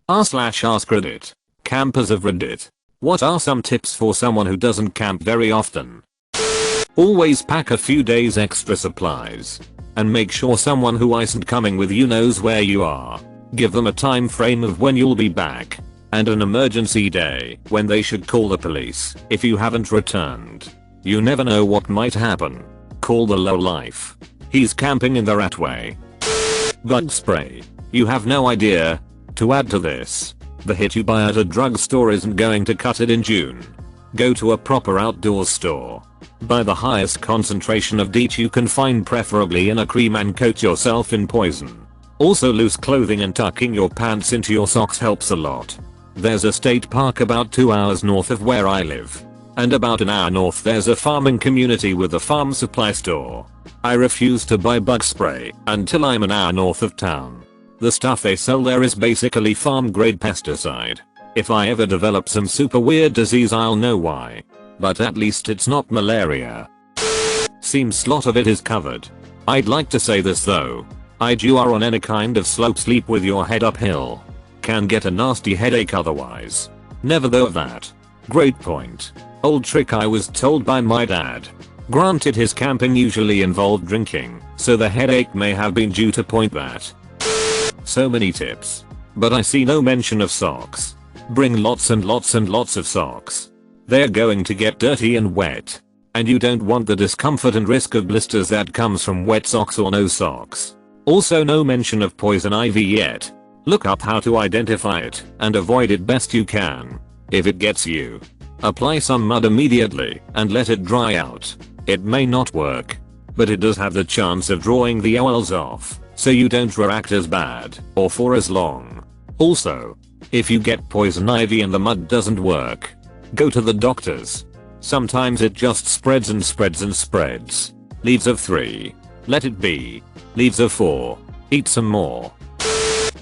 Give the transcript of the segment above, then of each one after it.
r/AskReddit. Campers of Reddit. What are some tips for someone who doesn't camp very often? Always pack a few days extra supplies. And make sure someone who isn't coming with you knows where you are. Give them a time frame of when you'll be back. And an emergency day when they should call the police if you haven't returned. You never know what might happen. Call the lowlife. He's camping in the Ratway. Bug spray. You have no idea. To add to this, the hit you buy at a drugstore isn't going to cut it in June. Go to a proper outdoor store. Buy the highest concentration of DEET you can find, preferably in a cream, and coat yourself in poison. Also, loose clothing and tucking your pants into your socks helps a lot. There's a state park about 2 hours north of where I live. And about an hour north there's a farming community with a farm supply store. I refuse to buy bug spray until I'm an hour north of town. The stuff they sell there is basically farm grade pesticide. If I ever develop some super weird disease I'll know why. But at least it's not malaria. Seems a lot of it is covered. I'd like to say this though. You are on any kind of slope, sleep with your head uphill. Can get a nasty headache otherwise. Never though of that. Great point. Old trick I was told by my dad. Granted, his camping usually involved drinking, so the headache may have been due to point that. So many tips. But I see no mention of socks. Bring lots and lots and lots of socks. They're going to get dirty and wet. And you don't want the discomfort and risk of blisters that comes from wet socks or no socks. Also, no mention of poison ivy yet. Look up how to identify it and avoid it best you can. If it gets you, apply some mud immediately and let it dry out. It may not work, but it does have the chance of drawing the oils off, so you don't react as bad or for as long. Also, if you get poison ivy and the mud doesn't work, go to the doctors. Sometimes it just spreads and spreads and spreads. Leaves of 3. Let it be. Leaves of 4. Eat some more.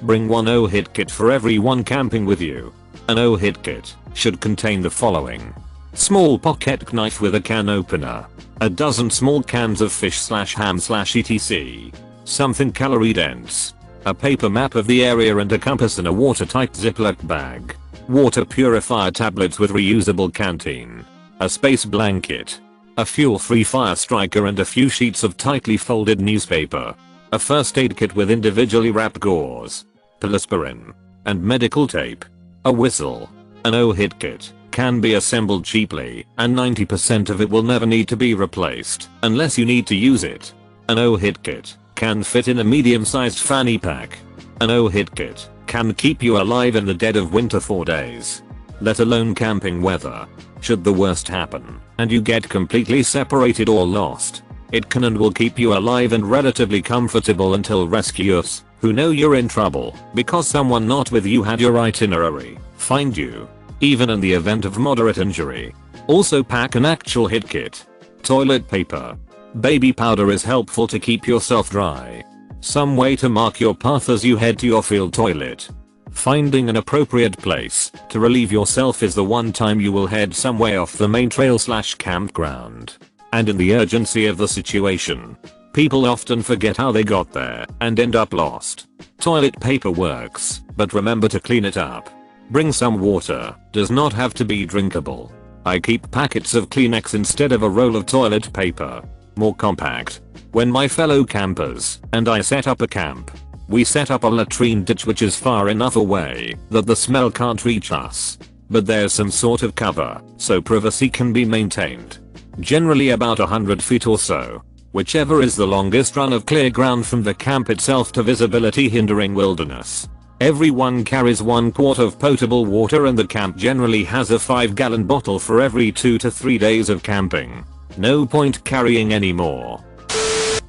Bring one O-hit kit for everyone camping with you. An O-hit kit should contain the following. Small pocket knife with a can opener. A dozen small cans of fish/ham/etc. Something calorie dense. A paper map of the area and a compass, and a watertight Ziploc bag. Water purifier tablets with reusable canteen. A space blanket. A fuel-free fire striker and a few sheets of tightly folded newspaper. A first aid kit with individually wrapped gauze. Polysporin. And medical tape. A whistle. An O-hit kit can be assembled cheaply, and 90% of it will never need to be replaced unless you need to use it. An O-hit kit can fit in a medium-sized fanny pack. An O-hit kit can keep you alive in the dead of winter for days, let alone camping weather. Should the worst happen and you get completely separated or lost, it can and will keep you alive and relatively comfortable until rescuers, who know you're in trouble because someone not with you had your itinerary, find you, even in the event of moderate injury. Also, pack an actual hit kit. Toilet paper. Baby powder is helpful to keep yourself dry. Some way to mark your path as you head to your field toilet. Finding an appropriate place to relieve yourself is the one time you will head some way off the main trail/campground. And in the urgency of the situation, people often forget how they got there and end up lost. Toilet paper works, but remember to clean it up. Bring some water. Does not have to be drinkable. I keep packets of Kleenex instead of a roll of toilet paper. More compact. When my fellow campers and I set up a camp, we set up a latrine ditch which is far enough away that the smell can't reach us. But there's some sort of cover, so privacy can be maintained. Generally about 100 feet or so, whichever is the longest run of clear ground from the camp itself to visibility hindering wilderness. Everyone carries 1 quart of potable water, and the camp generally has a 5-gallon bottle for every 2 to 3 days of camping. No point carrying any more.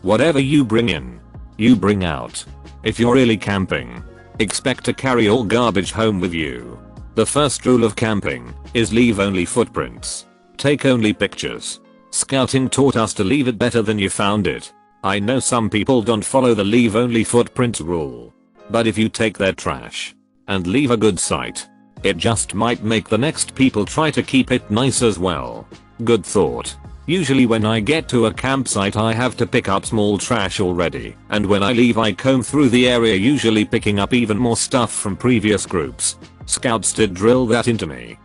Whatever you bring in, you bring out. If you're really camping, expect to carry all garbage home with you. The first rule of camping is leave only footprints. Take only pictures. Scouting taught us to leave it better than you found it. I know some people don't follow the leave only footprints rule. But if you take their trash and leave a good site, it just might make the next people try to keep it nice as well. Good thought. Usually when I get to a campsite I have to pick up small trash already, and when I leave I comb through the area, usually picking up even more stuff from previous groups. Scouts did drill that into me.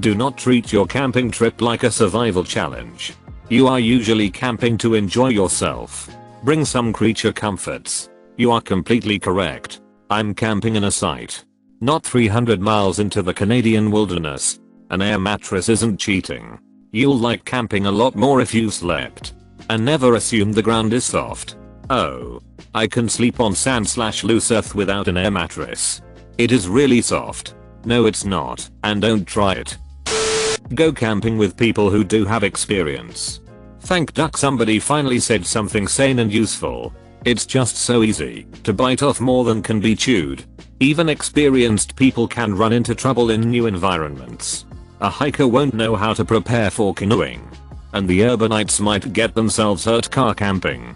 Do not treat your camping trip like a survival challenge. You are usually camping to enjoy yourself. Bring some creature comforts. You are completely correct. I'm camping in a site. Not 300 miles into the Canadian wilderness. An air mattress isn't cheating. You'll like camping a lot more if you slept. And never assume the ground is soft. Oh. I can sleep on sand/loose earth without an air mattress. It is really soft. No it's not, and don't try it. Go camping with people who do have experience. Thank duck somebody finally said something sane and useful. It's just so easy to bite off more than can be chewed. Even experienced people can run into trouble in new environments. A hiker won't know how to prepare for canoeing. And the urbanites might get themselves hurt car camping.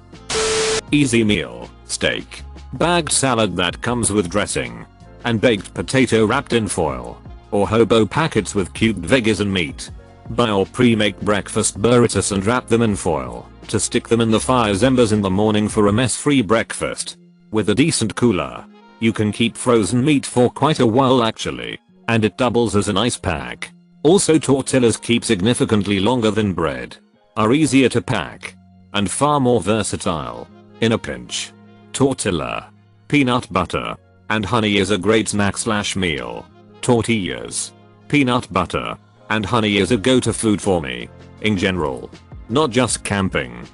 Easy meal, steak. Bagged salad that comes with dressing. And baked potato wrapped in foil. Or hobo packets with cubed veggies and meat. Buy or pre-make breakfast burritos and wrap them in foil to stick them in the fire's embers in the morning for a mess-free breakfast. With a decent cooler, you can keep frozen meat for quite a while actually, and it doubles as an ice pack. Also tortillas keep significantly longer than bread, are easier to pack, and far more versatile. In a pinch, tortilla, peanut butter, and honey is a great snack/meal. Tortillas, peanut butter, and honey is a go-to food for me, in general. Not just camping.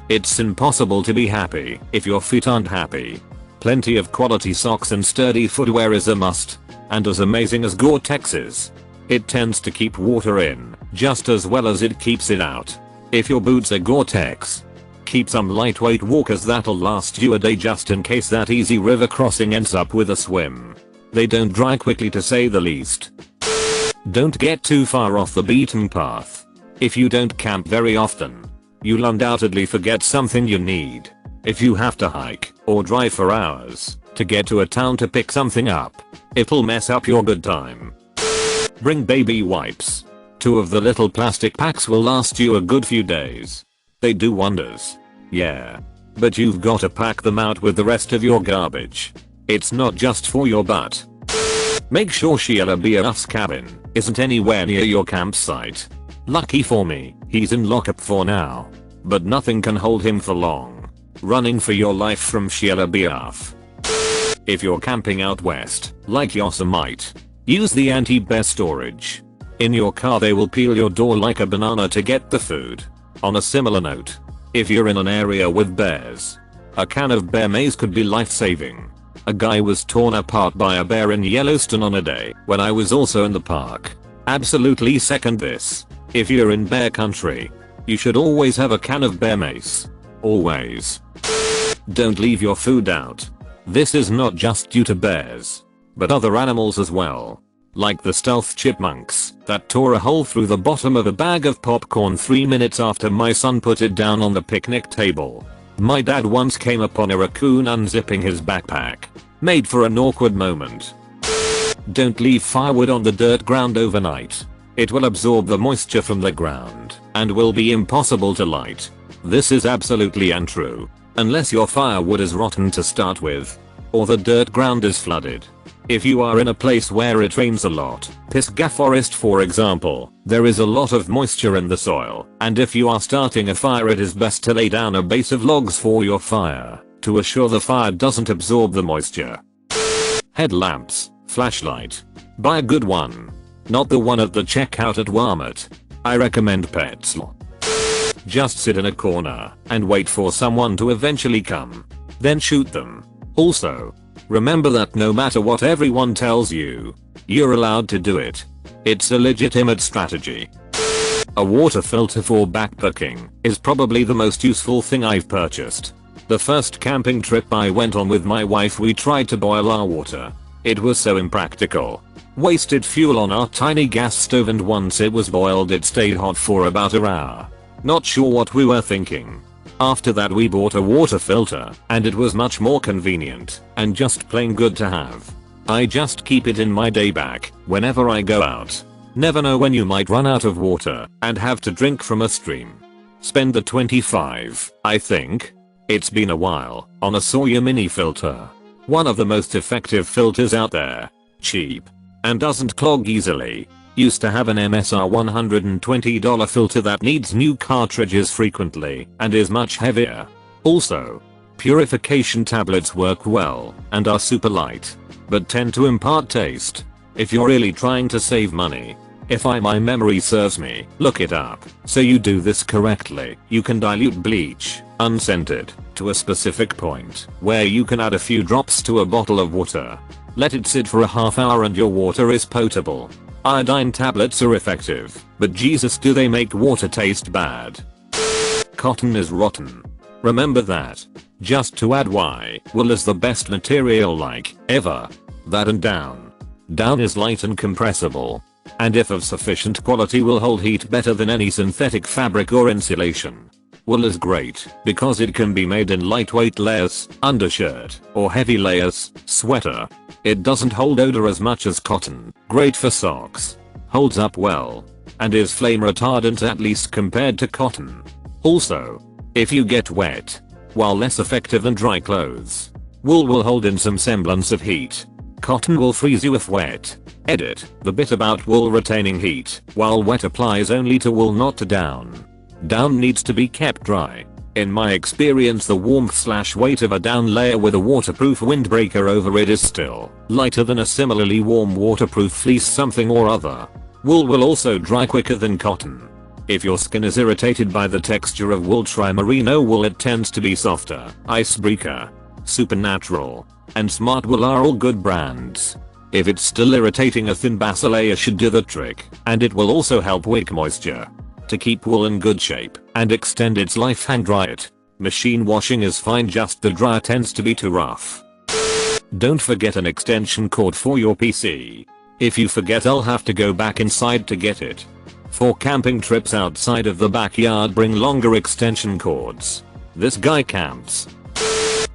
It's impossible to be happy if your feet aren't happy. Plenty of quality socks and sturdy footwear is a must, and as amazing as Gore-Tex is, it tends to keep water in just as well as it keeps it out. If your boots are Gore-Tex, keep some lightweight walkers that'll last you a day just in case that easy river crossing ends up with a swim. They don't dry quickly to say the least. Don't get too far off the beaten path. If you don't camp very often, you'll undoubtedly forget something you need. If you have to hike or drive for hours to get to a town to pick something up, it'll mess up your good time. Bring baby wipes. 2 of the little plastic packs will last you a good few days. They do wonders. Yeah. But you've got to pack them out with the rest of your garbage. It's not just for your butt. Make sure Sheila BF's cabin isn't anywhere near your campsite. Lucky for me, he's in lockup for now. But nothing can hold him for long. Running for your life from Sheila BF. If you're camping out west, like Yosemite, use the anti-bear storage. In your car they will peel your door like a banana to get the food. On a similar note, if you're in an area with bears, a can of bear mace could be life-saving. A guy was torn apart by a bear in Yellowstone on a day when I was also in the park. Absolutely second this. If you're in bear country, you should always have a can of bear mace. Always. Don't leave your food out. This is not just due to bears, but other animals as well. Like the stealth chipmunks that tore a hole through the bottom of a bag of popcorn 3 minutes after my son put it down on the picnic table. My dad once came upon a raccoon unzipping his backpack. Made for an awkward moment. Don't leave firewood on the dirt ground overnight. It will absorb the moisture from the ground and will be impossible to light. This is absolutely untrue. Unless your firewood is rotten to start with, or the dirt ground is flooded. If you are in a place where it rains a lot, Pisgah Forest for example, there is a lot of moisture in the soil, and if you are starting a fire it is best to lay down a base of logs for your fire, to assure the fire doesn't absorb the moisture. Headlamps, flashlight. Buy a good one. Not the one at the checkout at Walmart. I recommend Petzl. Just sit in a corner and wait for someone to eventually come. Then shoot them. Also, remember that no matter what everyone tells you, you're allowed to do it. It's a legitimate strategy. A water filter for backpacking is probably the most useful thing I've purchased. The first camping trip I went on with my wife we tried to boil our water. It was so impractical. Wasted fuel on our tiny gas stove and once it was boiled it stayed hot for about an hour. Not sure what we were thinking. After that we bought a water filter and it was much more convenient and just plain good to have. I just keep it in my day bag whenever I go out. Never know when you might run out of water and have to drink from a stream. Spend the 25, I think. It's been a while, on a Sawyer mini filter. One of the most effective filters out there. Cheap. And doesn't clog easily. Used to have an MSR $120 filter that needs new cartridges frequently and is much heavier. Also, purification tablets work well and are super light, but tend to impart taste. If you're really trying to save money, if my memory serves me, look it up. So you do this correctly, you can dilute bleach, unscented, to a specific point where you can add a few drops to a bottle of water. Let it sit for a half hour and your water is potable. Iodine tablets are effective, but Jesus, do they make water taste bad. Cotton is rotten. Remember that. Just to add why, wool is the best material like, ever. That and down. Down is light and compressible. And if of sufficient quality will hold heat better than any synthetic fabric or insulation. Wool is great because it can be made in lightweight layers, undershirt, or heavy layers, sweater. It doesn't hold odor as much as cotton, great for socks. Holds up well. And is flame retardant at least compared to cotton. Also, if you get wet, while less effective than dry clothes, wool will hold in some semblance of heat. Cotton will freeze you if wet. Edit, the bit about wool retaining heat, while wet applies only to wool, not to down. Down needs to be kept dry. In my experience, the warmth/weight of a down layer with a waterproof windbreaker over it is still lighter than a similarly warm waterproof fleece something or other. Wool will also dry quicker than cotton. If your skin is irritated by the texture of wool, try merino wool. It tends to be softer. Icebreaker, Supernatural, and Smart Wool are all good brands. If it's still irritating, a thin base layer should do the trick, and it will also help wick moisture. To keep wool in good shape and extend its life, hang dry it. Machine washing is fine, just the dryer tends to be too rough. Don't forget an extension cord for your PC. If you forget, I'll have to go back inside to get it. For camping trips outside of the backyard, bring longer extension cords. This guy camps.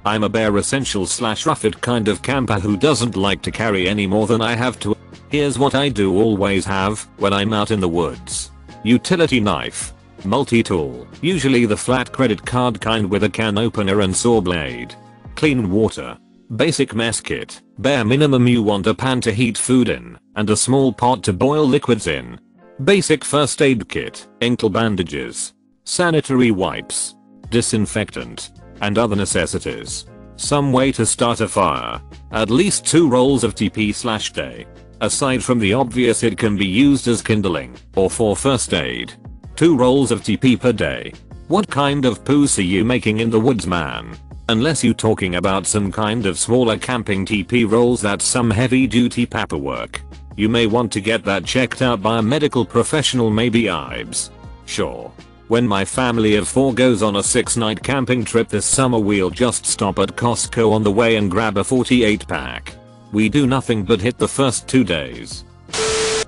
I'm a bare essential / rough it kind of camper who doesn't like to carry any more than I have to. Here's what I do always have when I'm out in the woods. Utility knife. Multi-tool, usually the flat credit card kind with a can opener and saw blade. Clean water. Basic mess kit. Bare minimum, you want a pan to heat food in, and a small pot to boil liquids in. Basic first aid kit. Ankle bandages. Sanitary wipes. Disinfectant. And other necessities. Some way to start a fire. At least 2 rolls of TP/day. Aside from the obvious, it can be used as kindling or for first aid. 2 rolls of TP per day. What kind of poos are you making in the woods, man? Unless you talking about some kind of smaller camping TP rolls, that's some heavy duty paperwork. You may want to get that checked out by a medical professional, maybe IBS. Sure. When my family of 4 goes on a 6-night camping trip this summer, we'll just stop at Costco on the way and grab a 48 pack. We do nothing but hit the first 2 days.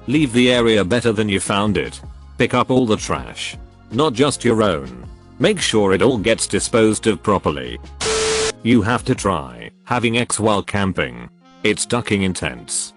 Leave the area better than you found it. Pick up all the trash. Not just your own. Make sure it all gets disposed of properly. You have to try having X while camping. It's ducking intense.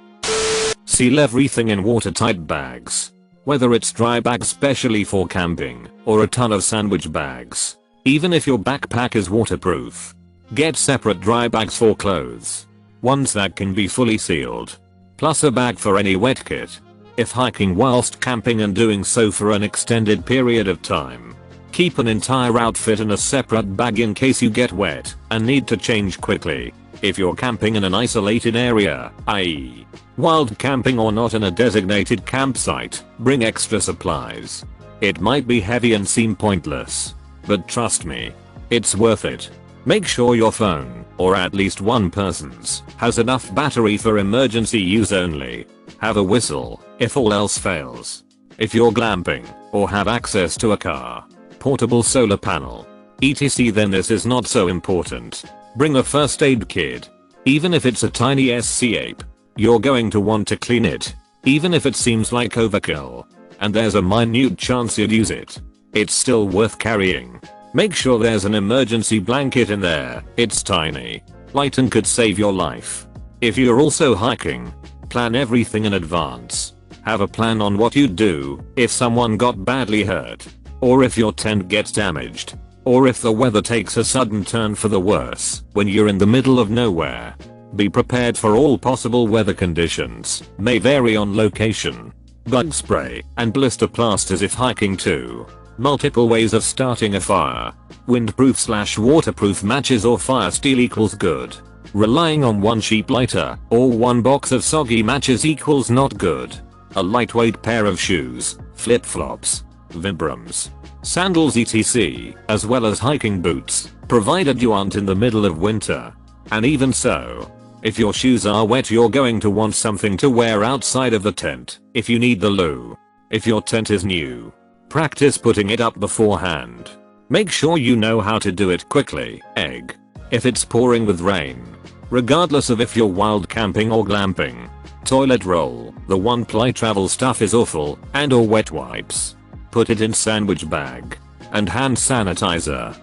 Seal everything in watertight bags. Whether it's dry bags specially for camping or a ton of sandwich bags. Even if your backpack is waterproof. Get separate dry bags for clothes. Ones that can be fully sealed. Plus a bag for any wet kit. If hiking whilst camping and doing so for an extended period of time. Keep an entire outfit in a separate bag in case you get wet and need to change quickly. If you're camping in an isolated area, i.e. wild camping or not in a designated campsite, bring extra supplies. It might be heavy and seem pointless, but trust me, it's worth it. Make sure your phone, or at least one person's, has enough battery for emergency use only. Have a whistle, if all else fails. If you're glamping, or have access to a car, portable solar panel, etc., then this is not so important. Bring a first aid kit. Even if it's a tiny SC-ape, you're going to want to clean it. Even if it seems like overkill, and there's a minute chance you'd use it, it's still worth carrying. Make sure there's an emergency blanket in there. It's tiny, light, and could save your life. If you're also hiking, plan everything in advance. Have a plan on what you'd do if someone got badly hurt, or if your tent gets damaged, or if the weather takes a sudden turn for the worse when you're in the middle of nowhere. Be prepared for all possible weather conditions, may vary on location. Bug spray and blister plasters if hiking too. Multiple ways of starting a fire. Windproof/waterproof matches or fire steel equals good. Relying on one cheap lighter or one box of soggy matches equals not good. A lightweight pair of shoes, flip-flops, Vibrams, sandals etc. as well as hiking boots, provided you aren't in the middle of winter. And even so, if your shoes are wet you're going to want something to wear outside of the tent if you need the loo. If your tent is new, practice putting it up beforehand. Make sure you know how to do it quickly. Egg. If it's pouring with rain, regardless of if you're wild camping or glamping. Toilet roll, the one ply travel stuff is awful, and or wet wipes. Put it in sandwich bag. And hand sanitizer.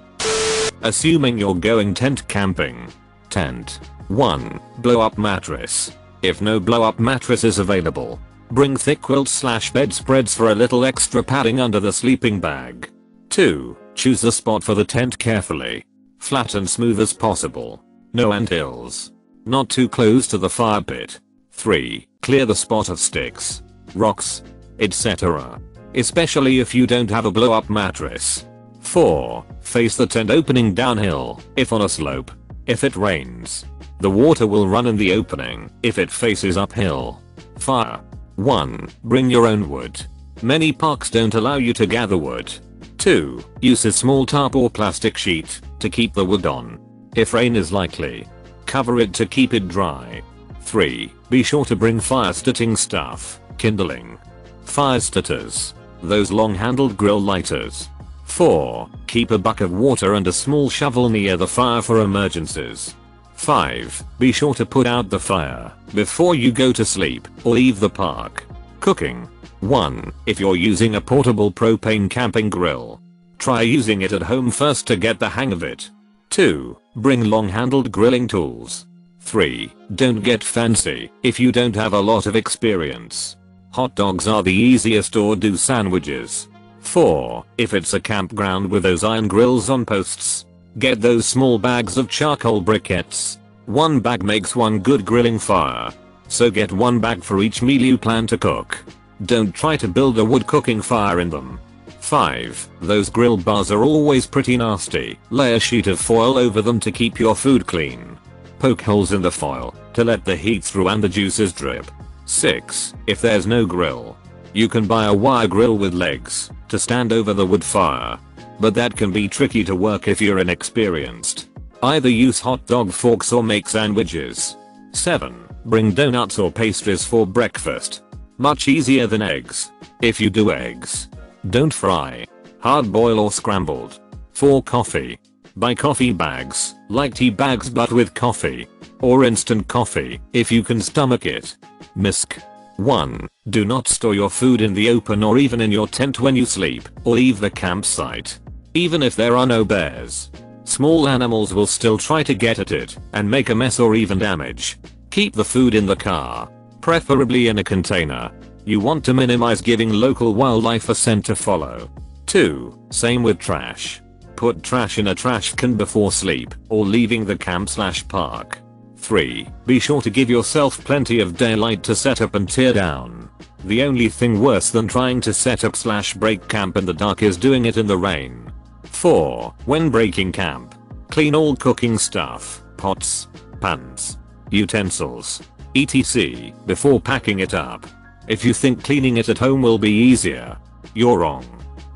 Assuming you're going tent camping. Tent. 1. Blow up mattress. If no blow up mattress is available, bring thick quilts/bedspreads for a little extra padding under the sleeping bag. 2. Choose the spot for the tent carefully. Flat and smooth as possible. No anthills. Not too close to the fire pit. 3. Clear the spot of sticks, rocks, etc. Especially if you don't have a blow up mattress. 4. Face the tent opening downhill, if on a slope. If it rains, the water will run in the opening if it faces uphill. Fire. 1. Bring your own wood. Many parks don't allow you to gather wood. 2. Use a small tarp or plastic sheet to keep the wood on. If rain is likely, cover it to keep it dry. 3. Be sure to bring fire starting stuff, kindling. Fire starters. Those long-handled grill lighters. 4. Keep a bucket of water and a small shovel near the fire for emergencies. 5. Be sure to put out the fire before you go to sleep or leave the park. Cooking. 1. If you're using a portable propane camping grill, try using it at home first to get the hang of it. 2. Bring long-handled grilling tools. 3. Don't get fancy if you don't have a lot of experience. Hot dogs are the easiest, or do sandwiches. 4. If it's a campground with those iron grills on posts, get those small bags of charcoal briquettes. One bag makes one good grilling fire, so get one bag for each meal you plan to cook. Don't try to build a wood cooking fire in them. 5. Those grill bars are always pretty nasty. Lay a sheet of foil over them to keep your food clean. Poke holes in the foil to let the heat through and the juices drip. 6. If there's no grill, you can buy a wire grill with legs to stand over the wood fire, but that can be tricky to work if you're inexperienced. Either use hot dog forks or make sandwiches. 7. Bring donuts or pastries for breakfast. Much easier than eggs. If you do eggs, don't fry, hard boil or scrambled. 4. Coffee. Buy coffee bags, like tea bags but with coffee, or instant coffee if you can stomach it. Misc. 1. Do not store your food in the open or even in your tent when you sleep or leave the campsite. Even if there are no bears, small animals will still try to get at it and make a mess or even damage. Keep the food in the car, preferably in a container. You want to minimize giving local wildlife a scent to follow. 2. Same with trash. Put trash in a trash can before sleep or leaving the camp/park. 3. Be sure to give yourself plenty of daylight to set up and tear down. The only thing worse than trying to set up/break camp in the dark is doing it in the rain. 4. When breaking camp, clean all cooking stuff, pots, pans, utensils, etc. before packing it up. If you think cleaning it at home will be easier, you're wrong.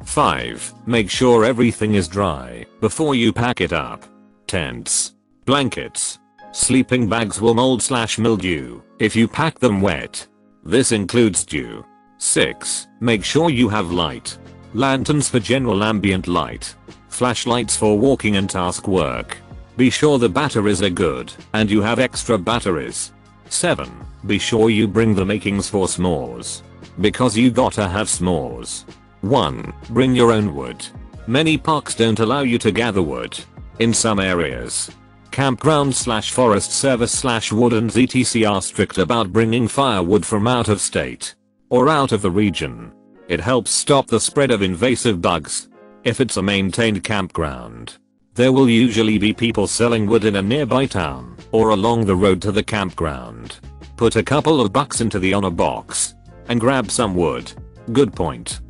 5. Make sure everything is dry before you pack it up. Tents, blankets, sleeping bags will mold/mildew if you pack them wet. This includes dew. 6. Make sure you have light. Lanterns for general ambient light. Flashlights for walking and task work. Be sure the batteries are good and you have extra batteries. 7. Be sure you bring the makings for s'mores, because you gotta have s'mores. 1. Bring your own wood. Many parks don't allow you to gather wood. In some areas, campground/forest service/wardens etc are strict about bringing firewood from out of state. or out of the region. It helps stop the spread of invasive bugs. If it's a maintained campground, there will usually be people selling wood in a nearby town or along the road to the campground. Put a couple of bucks into the honor box and grab some wood. Good point.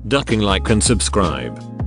Ducking like and subscribe.